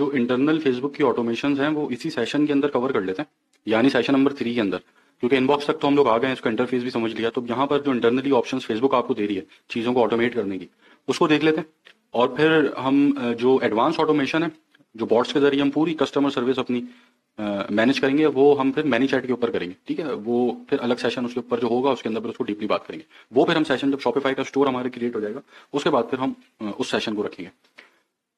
जो internal Facebook की automation हैं वो इसी सेशन के अंदर कवर कर लेते हैं, यानी सेशन नंबर 3 के अंदर, क्योंकि इनबॉक्स तक तो हम लोग आ गए हैं, इसका इंटरफेस भी समझ लिया। तो यहाँ पर जो इंटरनली ऑप्शंस फेसबुक आपको दे रही है चीज़ों को ऑटोमेट करने की, उसको देख लेते हैं। और फिर हम जो एडवांस ऑटोमेशन है, जो बॉट्स के जरिए हम पूरी कस्टमर सर्विस अपनी मैनेज करेंगे, वो हम फिर मैनी चैट के ऊपर करेंगे। ठीक है, वो फिर अलग सेशन उसके ऊपर जो होगा उसके अंदर फिर उसको डीपली बात करेंगे। वो फिर हम सेशन जब शॉपिफाई का स्टोर हमारे क्रिएट हो जाएगा उसके बाद फिर हम उस सेशन को रखेंगे।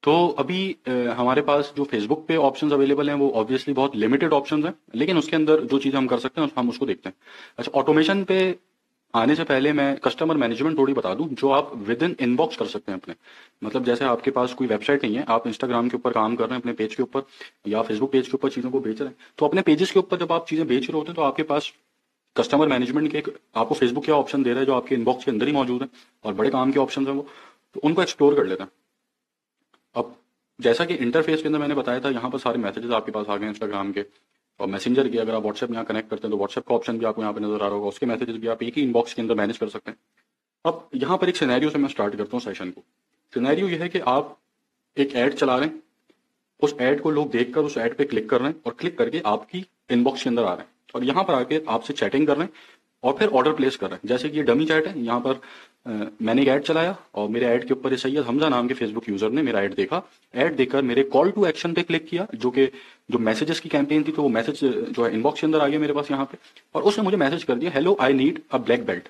तो अभी हमारे पास जो फेसबुक पे ऑप्शंस अवेलेबल हैं वो ऑब्वियसली बहुत लिमिटेड ऑप्शंस हैं, लेकिन उसके अंदर जो चीज़ें हम कर सकते हैं हम उसको देखते हैं। अच्छा, ऑटोमेशन पे आने से पहले मैं कस्टमर मैनेजमेंट थोड़ी बता दूं, जो आप विद इन इनबॉक्स कर सकते हैं अपने। मतलब जैसे आपके पास कोई वेबसाइट नहीं है, आप इंस्टाग्राम के ऊपर काम कर रहे हैं अपने पेज के ऊपर या फेसबुक पेज के ऊपर चीज़ों को बेच रहे हैं, तो अपने पेजेस के ऊपर जब आप चीज़ें बेच रहे होते हैं तो आपके पास कस्टमर मैनेजमेंट के एक आपको फेसबुक क्या ऑप्शन दे रहा है जो आपके इनबॉक्स के अंदर ही मौजूद है और बड़े काम के ऑप्शन हैं वो, तो उनको एक्सप्लोर कर लेते हैं। अब जैसा कि इंटरफेस के अंदर मैंने बताया था, यहाँ पर सारे मैसेजेस आपके पास आ गए इंस्टाग्राम के और मैसेंजर के। अगर आप व्हाट्सएप यहाँ कनेक्ट करते हैं तो व्हाट्सएप का ऑप्शन भी आपको यहाँ पे नजर आ रहा होगा, उसके मैसेजेस भी आप एक ही इनबॉक्स के अंदर मैनेज कर सकते हैं। अब यहाँ पर एक सिनेरियो से मैं स्टार्ट करता हूँ सेशन को। सिनेरियो यह है कि आप एक ऐड चला रहे हैं, उस ऐड को लोग देखकर उस ऐड पे क्लिक कर रहे हैं और क्लिक करके आपकी इनबॉक्स के अंदर आ रहे हैं और यहाँ पर आके आपसे चैटिंग कर रहे हैं और फिर ऑर्डर प्लेस कर रहे हैं। जैसे कि ये डमी चैट है, यहाँ पर मैंने एक ऐड चलाया और मेरे ऐड के ऊपर सैयद हमजा नाम के फेसबुक यूजर ने मेरा ऐड देखा। ऐड देखकर मेरे कॉल टू एक्शन पे क्लिक किया, जो मैसेजेस की कैंपेन थी, तो वो मैसेज जो है इनबॉक्स के अंदर आ गया मेरे पास यहाँ पे, और उसने मुझे मैसेज कर दिया, hello I need a black belt.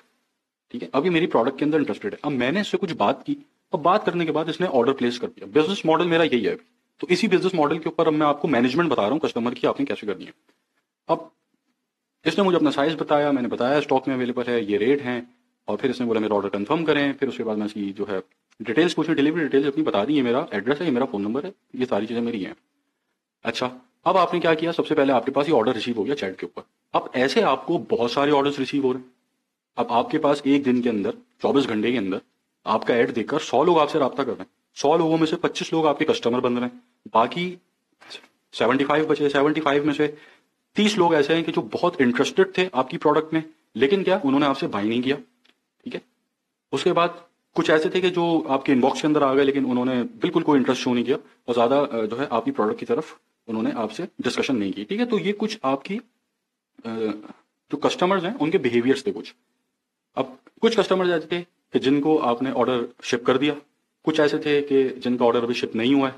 ठीक है, अभी मेरी प्रोडक्ट के अंदर इंटरेस्टेड है। अब मैंने इससे कुछ बात की और बात करने के बाद इसने ऑर्डर प्लेस कर दिया। बिजनेस मॉडल मेरा यही है। तो इसी बिजनेस मॉडल के ऊपर अब मैं आपको मैनेजमेंट बता रहा हूँ कस्टमर की, आपने कैसे करनी है। अब इसने मुझे अपना साइज बताया, मैंने बताया स्टॉक में अवेलेबल है, ये रेट है, और फिर इसने बोला मेरा ऑर्डर कंफर्म करें। फिर उसके बाद मैं इसकी जो है डिटेल्स पूछी, डिलीवरी डिटेल्स अपनी बता दी, ये मेरा एड्रेस है, ये मेरा फोन नंबर है, ये सारी चीजें मेरी हैं। अच्छा, अब आपने क्या किया, सबसे पहले आपके पास ये ऑर्डर रिसीव हो गया चैट के ऊपर। अब ऐसे आपको बहुत सारे ऑर्डर्स रिसीव हो रहे हैं। अब आपके पास एक दिन के अंदर 24 घंटे के अंदर आपका ऐड देखकर 100 लोग आपसे रब्ता कर रहे हैं। 100 लोगों में से 25 लोग आपके कस्टमर बन रहे हैं, बाकी 75 बचे। 75 में से 30 लोग ऐसे हैं कि जो बहुत इंटरेस्टेड थे आपकी प्रोडक्ट में, लेकिन क्या उन्होंने आपसे बाय नहीं किया। ठीक है, उसके बाद कुछ ऐसे थे कि जो आपके इनबॉक्स के अंदर आ गए लेकिन उन्होंने बिल्कुल कोई इंटरेस्ट शो नहीं किया और ज्यादा जो है आपकी प्रोडक्ट की तरफ उन्होंने आपसे डिस्कशन नहीं की। ठीक है, तो ये कुछ आपकी जो कस्टमर्स हैं उनके बिहेवियर्स थे कुछ। अब कुछ कस्टमर्स ऐसे थे कि जिनको आपने ऑर्डर शिप कर दिया, कुछ ऐसे थे कि जिनका ऑर्डर अभी शिप नहीं हुआ है,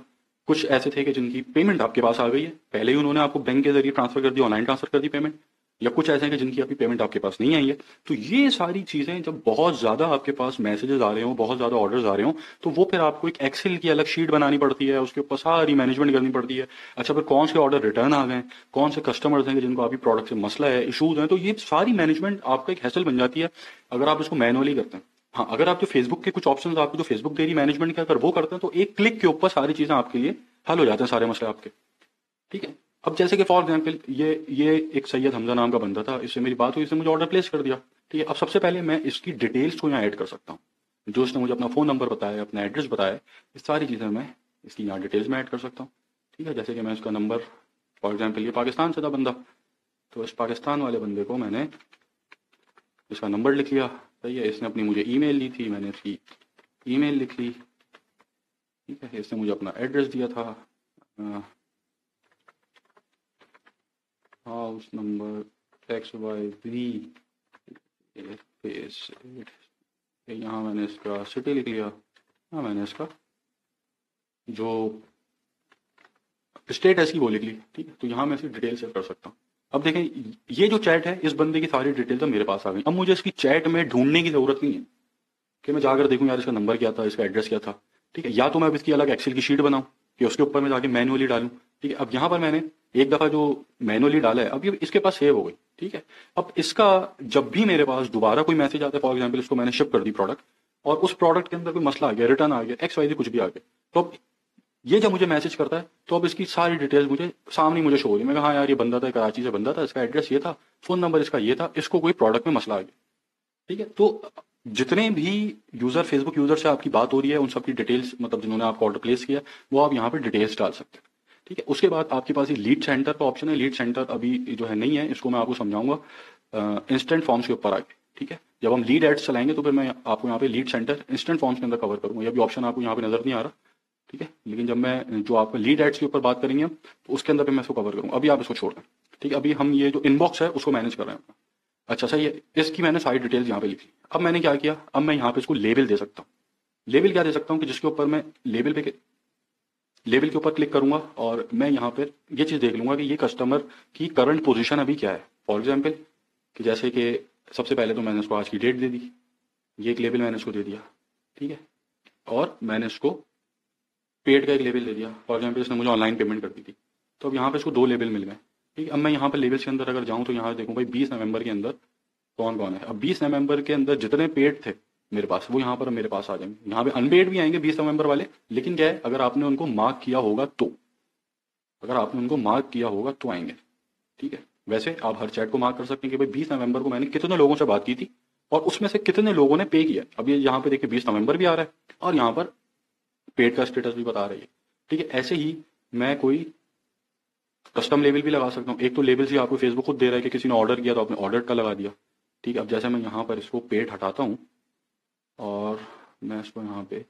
कुछ ऐसे थे कि जिनकी पेमेंट आपके पास आ गई है, पहले ही उन्होंने आपको बैंक के जरिए ट्रांसफर कर दी, ऑनलाइन ट्रांसफर कर दी पेमेंट, या कुछ ऐसे हैं कि जिनकी अभी पेमेंट आपके पास नहीं आई है। तो ये सारी चीजें जब बहुत ज्यादा आपके पास मैसेजेस आ रहे हो, बहुत ज्यादा ऑर्डर्स आ रहे हो, तो वो फिर आपको एक एक्सेल की अलग शीट बनानी पड़ती है, उसके ऊपर सारी मैनेजमेंट करनी पड़ती है। अच्छा, फिर कौन से ऑर्डर रिटर्न आ गए, कौन से कस्टमर्स हैं जिनको अभी प्रोडक्ट से मसला है, इशूज हैं, तो ये सारी मैनेजमेंट आपका एक हैसल बन जाती है अगर आप इसको मैनुअली करते हैं। हाँ, अगर आप जो फेसबुक के कुछ ऑप्शंस आपको जो फेसबुक दे रही मैनेजमेंट के, अगर वो करते हैं तो एक क्लिक के ऊपर सारी चीजें आपके लिए हल हो जाते हैं, सारे मसले आपके। ठीक है, अब जैसे कि फॉर एग्जाम्पल ये एक सैयद हमजा नाम का बंदा था, इससे मेरी बात हुई, इसने मुझे ऑर्डर प्लेस कर दिया। ठीक है, अब सबसे पहले मैं इसकी डिटेल्स को यहाँ ऐड कर सकता हूँ, जो इसने मुझे अपना फोन नंबर बताया, अपना एड्रेस बताया, ये सारी चीजें मैं इसकी यहाँ डिटेल्स में ऐड कर सकता हूँ। ठीक है, जैसे कि मैं इसका नंबर, फॉर एग्जाम्पल ये पाकिस्तान से था बंदा, तो इस पाकिस्तान वाले बंदे को मैंने इसका नंबर लिख लिया। सही है, इसने अपनी मुझे ईमेल ली थी, मैंने इसकी ईमेल लिख ली। ठीक है, इसने मुझे अपना एड्रेस दिया था, हाउस नंबर XYZ, यहाँ मैंने इसका सिटी लिख लिया, हाँ मैंने इसका जो स्टेट है इसकी वो लिख ली। ठीक है, तो यहाँ मैं इसकी डिटेल शेयर कर सकता हूँ। अब देखें, ये जो चैट है, इस बंदे की सारी डिटेल तो मेरे पास आ गई। अब मुझे इसकी चैट में ढूंढने की जरूरत नहीं है कि मैं जाकर देखूं यार इसका नंबर क्या था, इसका एड्रेस क्या था। ठीक है, या तो मैं अब इसकी अलग एक्सेल की शीट बनाऊं कि उसके ऊपर मैं जाके मैनुअली डालूं। ठीक है, अब यहाँ पर मैंने एक दफा जो मैनुअली डाला है, अब ये इसके पास सेव हो गई। ठीक है, अब इसका जब भी मेरे पास दोबारा कोई मैसेज आता है, फॉर एग्जाम्पल इसको मैंने शिप कर दी प्रोडक्ट और उस प्रोडक्ट के अंदर कोई मसला आ गया, रिटर्न आ गया, XYZ कुछ भी आ गया, तो अब ये जब मुझे मैसेज करता है तो अब इसकी सारी डिटेल्स मुझे सामने मुझे शो हो रही है। मैं कहा हाँ यार ये बंदा था, कराची से बंदा था, इसका एड्रेस ये था, फोन नंबर इसका ये था, इसको कोई प्रोडक्ट में मसला आ गया। ठीक है, तो जितने भी यूजर फेसबुक यूजर से आपकी बात हो रही है उन सबकी डिटेल्स, मतलब जिन्होंने आपको ऑर्डर प्लेस किया, वो आप यहाँ पे डिटेल्स डाल सकते हैं। ठीक है, उसके बाद आपके पास ये लीड सेंटर का ऑप्शन है। लीड सेंटर अभी जो है नहीं है, इसको मैं आपको समझाऊंगा इंस्टेंट फॉर्म्स के ऊपर आके। ठीक है, जब हम लीड एड्स चलाएंगे तो फिर मैं आपको यहाँ पे लीड सेंटर इंस्टेंट फॉर्म्स के अंदर कवर करूंगा। ये भी ऑप्शन आपको यहाँ पे नजर नहीं आ रहा। ठीक है। लेकिन जब मैं जो आपका लीड एड्स के ऊपर बात करेंगे हम, तो उसके अंदर पे मैं इसको कवर करूँगा। अभी आप इसको छोड़ दें, ठीक है। अभी हम ये जो इनबॉक्स है उसको मैनेज कर रहे हैं। अच्छा सही है, इसकी मैंने सारी डिटेल्स यहाँ पे लिखी। अब मैंने क्या किया, अब मैं यहाँ पे इसको लेबल दे सकता हूँ। लेबल क्या दे सकता हूँ कि जिसके ऊपर मैं लेबल के ऊपर क्लिक करूंगा और मैं यहाँ पर ये चीज़ देख लूंगा कि ये कस्टमर की करंट पोजीशन अभी क्या है। फॉर एग्जाम्पल कि जैसे कि सबसे पहले तो मैंने उसको आज की डेट दे दी, ये एक लेबल मैंने उसको दे दिया, ठीक है। और मैंने उसको पेड का एक लेबल दे दिया। फॉर एग्जाम्पल इसने मुझे ऑनलाइन पेमेंट कर दी थी, तो अब यहाँ पे इसको 2 लेबल मिल गए, ठीक है। अब मैं यहाँ पर लेबल्स के अंदर अगर जाऊँ तो यहाँ देखूँ भाई 20 नवंबर के अंदर कौन कौन है। अब 20 नवंबर के अंदर जितने पेड थे मेरे पास, वो यहाँ पर मेरे पास आ जाएंगे। यहाँ पे अनपेड भी आएंगे 20 नवंबर वाले, लेकिन क्या है, अगर आपने उनको मार्क किया होगा तो, अगर आपने उनको मार्क किया होगा तो आएंगे, ठीक है। वैसे आप हर चैट को मार्क कर सकते हैं कि भाई 20 नवंबर को मैंने कितने लोगों से बात की थी और उसमें से कितने लोगों ने पे किया। अब ये यहाँ पे देखिए 20 नवंबर भी आ रहा है और यहाँ पर पेड का स्टेटस भी बता रही है, ठीक है। ऐसे ही मैं कोई कस्टम लेबल भी लगा सकता हूँ। एक तो लेबल ही आपको फेसबुक खुद दे रहा है कि किसी ने ऑर्डर किया तो आपने ऑर्डर का लगा दिया, ठीक है। अब जैसे मैं यहाँ पर इसको पेड हटाता हूँ और मैं इसको यहाँ पे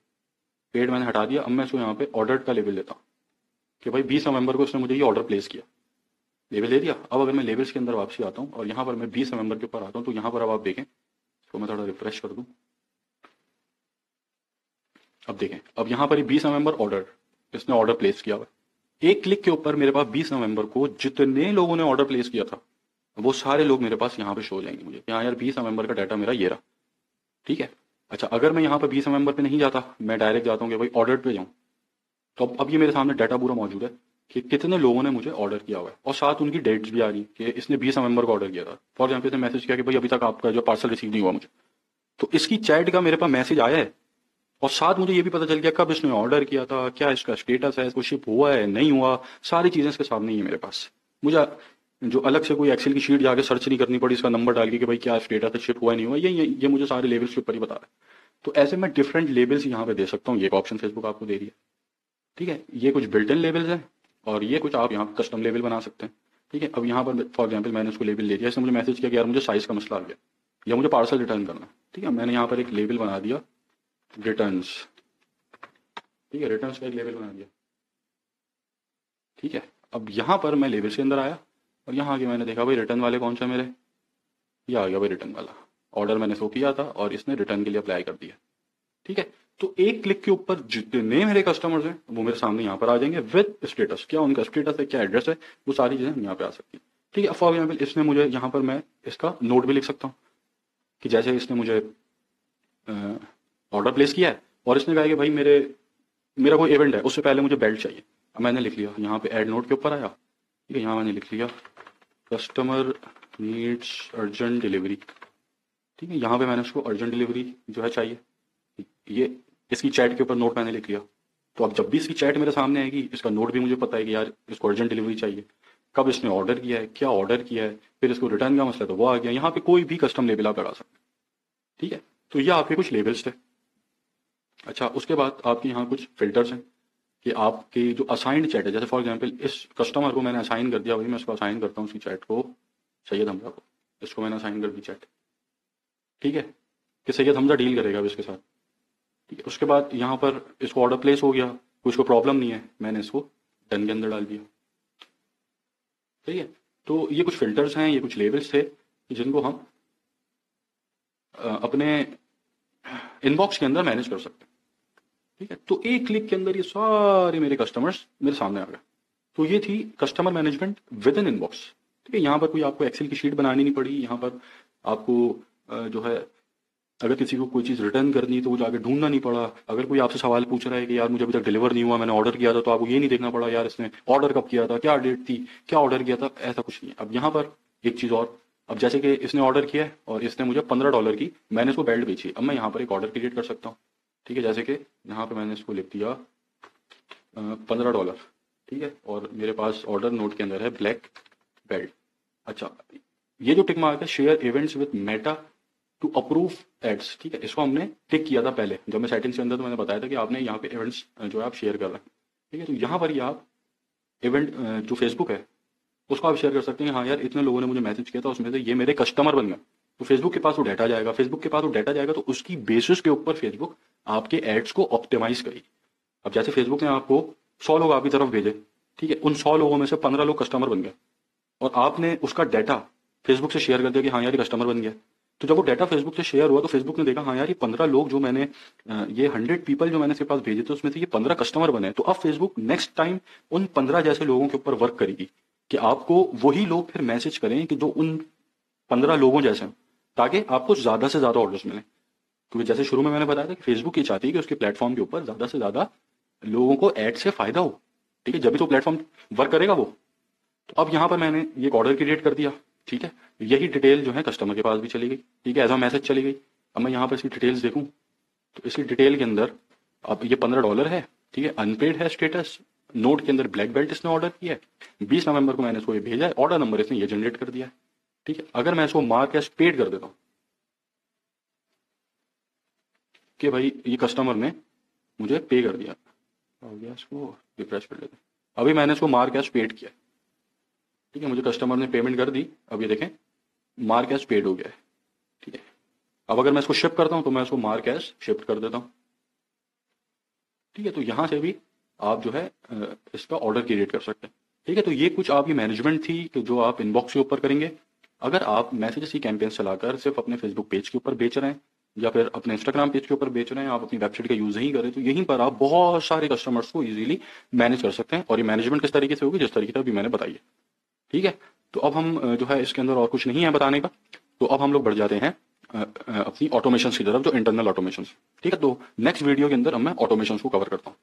पेड मैंने हटा दिया, अब मैं इसको यहाँ पे ऑर्डर का लेबल देता हूँ कि भाई 20 नवंबर को उसने मुझे ये ऑर्डर प्लेस किया, लेबल दे दिया। अब अगर मैं लेबल्स के अंदर वापसी आता हूँ और यहाँ पर मैं 20 नवंबर के ऊपर आता हूँ, तो यहाँ पर अब आप देखें, इसको मैं थोड़ा रिफ्रेश कर दूँ। अब देखें, अब यहाँ पर 20 नवंबर ऑर्डर, इसने ऑर्डर प्लेस किया हुआ है। एक क्लिक के ऊपर मेरे पास 20 नवंबर को जितने लोगों ने ऑर्डर प्लेस किया था वो सारे लोग मेरे पास यहाँ पे शो हो जाएंगे मुझे। यहाँ यार 20 नवंबर का डाटा मेरा ये रहा, ठीक है। अच्छा, अगर मैं यहाँ पर 20 नवंबर पे नहीं जाता, मैं डायरेक्ट जाता हूँ कि भाई ऑर्डर पे जाऊँ, तो अब ये मेरे सामने डाटा पूरा मौजूद है कि कितने लोगों ने मुझे ऑर्डर किया हुआ है और साथ उनकी डेट्स भी आ रही कि इसने 20 नवंबर को ऑर्डर किया था। फॉर एग्जाम्पल इसने मैसेज किया कि भाई अभी तक आपका जो पार्सल रिसीव नहीं हुआ मुझे, तो इसकी चैट का मेरे पास मैसेज आया है और साथ मुझे ये भी पता चल गया कब इसने ऑर्डर किया था, क्या इसका स्टेटस है, इसको शिप हुआ है नहीं हुआ, सारी चीजें इसके सामने ही है मेरे पास। मुझे जो अलग से कोई एक्सेल की शीट जाके सर्च नहीं करनी पड़ी इसका नंबर डाल के कि भाई क्या स्टेटस है, शिप हुआ नहीं हुआ, ये मुझे सारे लेवल्स के ऊपर ही बता रहा है। तो ऐसे मैं डिफरेंट लेवल्स यहाँ पे दे सकता हूँ। ये ऑप्शन फेसबुक आपको दे रही है, ठीक है। ये कुछ बिल्ट इन लेवल्स हैं और ये कुछ आप यहाँ कस्टम लेवल बना सकते हैं, ठीक है। अब यहाँ पर फॉर एग्जाम्पल मैंने उसको लेवल ले दिया, इसने मुझे मैसेज किया कि यार मुझे साइज का मसला आ गया या मुझे पार्सल रिटर्न करना है, ठीक है। मैंने यहाँ पर एक लेवल बना दिया रिटर्न्स, ठीक है, रिटर्न्स का एक लेवल बना दिया, ठीक है। अब यहाँ पर मैं लेवल के अंदर आया और यहाँ आके मैंने देखा भाई रिटर्न वाले कौन सा मेरे, ये आ गया भाई रिटर्न वाला ऑर्डर, मैंने शो किया था और इसने रिटर्न के लिए अप्लाई कर दिया, ठीक है। तो एक क्लिक के ऊपर जितने मेरे कस्टमर्स हैं वो मेरे सामने यहाँ पर आ जाएंगे विद स्टेटस, क्या उनका स्टेटस है, क्या एड्रेस है, वो सारी चीजें यहाँ पे आ सकती है, ठीक है। फॉर एग्जाम्पल इसने मुझे यहाँ पर मैं इसका नोट भी लिख सकता हूँ कि जैसे इसने मुझे ऑर्डर प्लेस किया है और इसने कहा कि भाई मेरा कोई इवेंट है, उससे पहले मुझे बेल्ट चाहिए। अब मैंने लिख लिया यहाँ पे ऐड नोट के ऊपर आया, ठीक है। यहाँ मैंने लिख लिया कस्टमर नीड्स अर्जेंट डिलीवरी, ठीक है। यहाँ पे मैंने उसको अर्जेंट डिलीवरी जो है चाहिए, ये इसकी चैट के ऊपर नोट मैंने लिख लिया। तो अब जब भी इसकी चैट मेरे सामने आएगी, इसका नोट भी मुझे पता है कि यार इसको अर्जेंट डिलीवरी चाहिए, कब इसने ऑर्डर किया है, क्या ऑर्डर किया है, फिर इसको रिटर्न का मसला तो वो आ गया। यहाँ पे कोई भी कस्टम लेबल आप लगा सकते हैं, ठीक है। तो ये आपके कुछ लेबल्स थे। अच्छा, उसके बाद आपके यहाँ कुछ फिल्टर्स हैं कि आपके जो असाइंड चैट है, जैसे फॉर एग्जांपल इस कस्टमर को मैंने असाइन कर दिया, वही मैं इसको असाइन करता हूँ उसकी चैट को, सैयद हमजा को, इसको मैंने असाइन कर दी चैट, ठीक है, कि सैयद हमजा डील करेगा अब इसके साथ, ठीक है। उसके बाद यहाँ पर इसको ऑर्डर प्लेस हो गया, कोई इसको प्रॉब्लम नहीं है, मैंने इसको डन के अंदर डाल दिया, ठीक है। तो ये कुछ फिल्टर्स हैं, ये कुछ लेबल्स थे जिनको हम अपने इनबॉक्स के अंदर मैनेज कर सकते हैं, ठीक है। तो एक क्लिक के अंदर ये सारे मेरे कस्टमर्स मेरे सामने आ गए। तो ये थी customer management with in inbox, ठीक है। यहाँ पर कोई आपको एक्सेल की शीट बनानी नहीं पड़ी, यहाँ पर आपको जो है अगर किसी को कोई चीज़ रिटर्न करनी है तो वो जाके ढूंढना नहीं पड़ा। अगर कोई आपसे सवाल पूछ रहा है कि यार मुझे अभी तक डिलीवर नहीं हुआ, मैंने ऑर्डर किया था, तो आपको ये नहीं देखना पड़ा यार इसने ऑर्डर कब किया था, क्या डेट थी, क्या ऑर्डर किया था, ऐसा कुछ नहीं है। अब यहाँ पर एक चीज़ और, अब जैसे कि इसने ऑर्डर किया है और इसने मुझे $15 की, मैंने इसको बेल्ट बेची, अब मैं यहाँ पर एक ऑर्डर क्रिएट कर सकता हूँ, ठीक है। जैसे कि यहाँ पर मैंने इसको लिख दिया $15, ठीक है, और मेरे पास ऑर्डर नोट के अंदर है ब्लैक बेल्ट। अच्छा, ये जो टिक मार्क है share events with Meta to approve ads, ठीक है, इसको हमने टिक किया था पहले जब मैं सेटिंग्स के अंदर, तो मैंने बताया था कि आपने यहाँ पे इवेंट्स जो है आप शेयर कर रहे हैं, ठीक है। तो यहाँ पर ही आप इवेंट जो फेसबुक है उसको आप शेयर कर सकते हैं, हाँ यार इतने लोगों ने मुझे मैसेज किया था, उसमें से ये मेरे कस्टमर बन गए। तो फेसबुक के पास वो डाटा जाएगा, फेसबुक के पास वो डाटा जाएगा, तो उसकी बेसिस के ऊपर फेसबुक आपके एड्स को ऑप्टिमाइज करेगी। अब जैसे फेसबुक ने आपको 100 लोग आपकी तरफ भेजे, ठीक है, उन 100 लोगों में से 15 लोग कस्टमर बन गए और आपने उसका डाटा फेसबुक से शेयर कर दिया कि हाँ यार ये कस्टमर बन गया। तो जब वो डाटा फेसबुक से शेयर हुआ तो फेसबुक ने देखा हाँ यार ये 15 लोग जो मैंने ये 100 पीपल जो मैंने इसके पास भेजे थे उसमें से ये 15 कस्टमर बने। तो अब फेसबुक नेक्स्ट टाइम उन 15 जैसे लोगों के ऊपर वर्क करेगी कि आपको वही लोग फिर मैसेज करें कि जो उन 15 लोगों जैसे हैं, ताकि आपको ज्यादा से ज्यादा ऑर्डर्स मिले। क्योंकि जैसे शुरू में मैंने बताया था कि फेसबुक ये चाहती है कि उसके प्लेटफॉर्म के ऊपर ज्यादा से ज्यादा लोगों को एड से फायदा हो, ठीक है, जब भी तो प्लेटफॉर्म वर्क करेगा वो। तो अब यहाँ पर मैंने ये ऑर्डर क्रिएट कर दिया, ठीक है, यही डिटेल जो है कस्टमर के पास भी चली गई, ठीक है, एज अ मैसेज चली गई। अब मैं यहाँ पर इसकी डिटेल्स देखूँ तो इसकी डिटेल के अंदर अब ये $15 है, ठीक है, अनपेड है स्टेटस, नोट के अंदर ब्लैक बेल्ट इसने ऑर्डर किया है, 20 नवंबर को मैंने इसको ये भेजा है, ऑर्डर नंबर इसने ये जनरेट कर दिया है, ठीक है। अगर मैं इसको मार्क एज पेड कर देता हूँ कि भाई ये कस्टमर ने मुझे पे कर दिया, हो गया, इसको रिफ्रेश कर लेते हैं। अभी मैंने इसको मार्क एज पेड किया, ठीक है, मुझे कस्टमर ने पेमेंट कर दी, अब ये देखें मार्क एज पेड हो गया है, ठीक है। अब अगर मैं इसको शिप करता हूं तो मैं इसको मार्क एज शिफ्ट कर देता हूं, ठीक है। तो यहां से भी आप जो है इसका ऑर्डर क्रिएट कर सकते हैं, ठीक है। तो ये कुछ आपकी मैनेजमेंट थी कि जो आप इनबॉक्स के ऊपर करेंगे। अगर आप मैसेजेस की कैंपेन चलाकर सिर्फ अपने फेसबुक पेज के ऊपर बेच रहे हैं या फिर अपने इंस्टाग्राम पेज के ऊपर बेच रहे हैं, आप अपनी वेबसाइट का यूज नहीं करें, तो यहीं पर आप बहुत सारे कस्टमर्स को इजीली मैनेज कर सकते हैं। और ये मैनेजमेंट किस तरीके से होगी, जिस तरीके से अभी मैंने बताई है, ठीक है। तो अब हम जो है इसके अंदर और कुछ नहीं है बताने का, तो अब हम लोग बढ़ जाते हैं अपनी ऑटोमेशन की तरफ, जो इंटरनल ऑटोमेशन, ठीक है। तो नेक्स्ट वीडियो के अंदर हम मैं ऑटोमेशन को कवर करता हूँ।